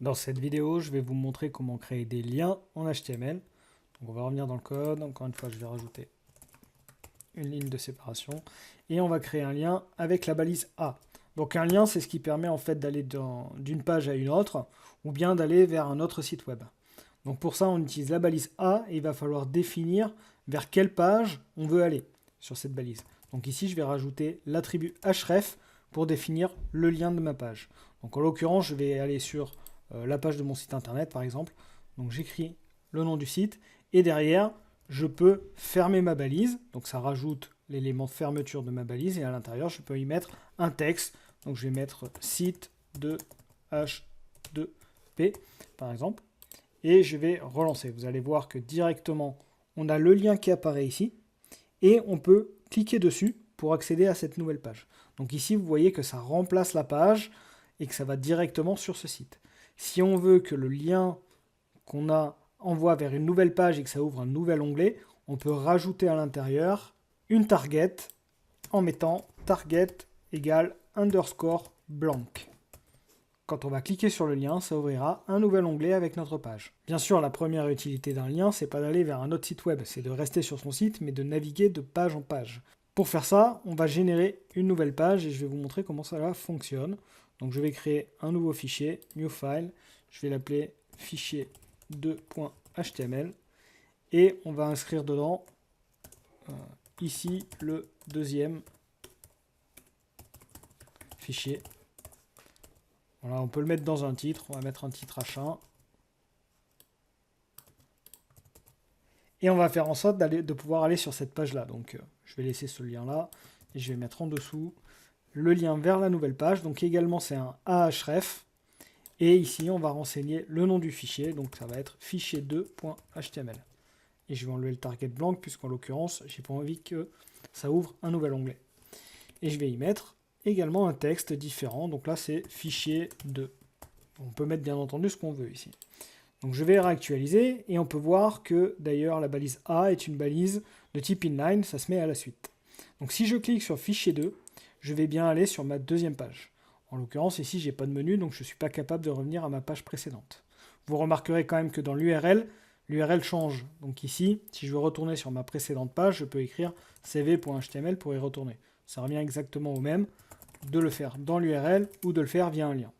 Dans cette vidéo, je vais vous montrer comment créer des liens en HTML. Donc on va revenir dans le code. Encore une fois, je vais rajouter une ligne de séparation. Et on va créer un lien avec la balise A. Donc un lien, c'est ce qui permet en fait d'aller d'une page à une autre, ou bien d'aller vers un autre site web. Donc pour ça, on utilise la balise A et il va falloir définir vers quelle page on veut aller sur cette balise. Donc ici, je vais rajouter l'attribut href pour définir le lien de ma page. Donc en l'occurrence, je vais aller sur la page de mon site internet par exemple. Donc j'écris le nom du site et derrière, je peux fermer ma balise. Donc ça rajoute l'élément de fermeture de ma balise et à l'intérieur, je peux y mettre un texte. Donc je vais mettre site de H2P par exemple. Et je vais relancer. Vous allez voir que directement, on a le lien qui apparaît ici et on peut cliquer dessus pour accéder à cette nouvelle page. Donc ici, vous voyez que ça remplace la page et que ça va directement sur ce site. Si on veut que le lien qu'on a envoie vers une nouvelle page et que ça ouvre un nouvel onglet, on peut rajouter à l'intérieur une target en mettant target égale underscore blank. Quand on va cliquer sur le lien, ça ouvrira un nouvel onglet avec notre page. Bien sûr, la première utilité d'un lien, c'est pas d'aller vers un autre site web, c'est de rester sur son site, mais de naviguer de page en page. Pour faire ça, on va générer une nouvelle page et je vais vous montrer comment ça fonctionne. Donc je vais créer un nouveau fichier, new file, je vais l'appeler fichier 2.html et on va inscrire dedans ici le deuxième fichier. Voilà, on peut le mettre dans un titre, on va mettre un titre H1. Et on va faire en sorte de pouvoir aller sur cette page-là. Donc je vais laisser ce lien-là et je vais mettre en dessous le lien vers la nouvelle page. Donc également c'est un ahref. Et ici on va renseigner le nom du fichier. Donc ça va être fichier2.html. Et je vais enlever le target blanc puisqu'en l'occurrence j'ai pas envie que ça ouvre un nouvel onglet. Et je vais y mettre également un texte différent. Donc là c'est fichier 2. On peut mettre bien entendu ce qu'on veut ici. Donc je vais réactualiser et on peut voir que d'ailleurs la balise A est une balise de type inline, ça se met à la suite. Donc si je clique sur fichier 2, je vais bien aller sur ma deuxième page. En l'occurrence ici j'ai pas de menu donc je ne suis pas capable de revenir à ma page précédente. Vous remarquerez quand même que dans l'URL, l'URL change. Donc ici, si je veux retourner sur ma précédente page, je peux écrire cv.html pour y retourner. Ça revient exactement au même de le faire dans l'URL ou de le faire via un lien.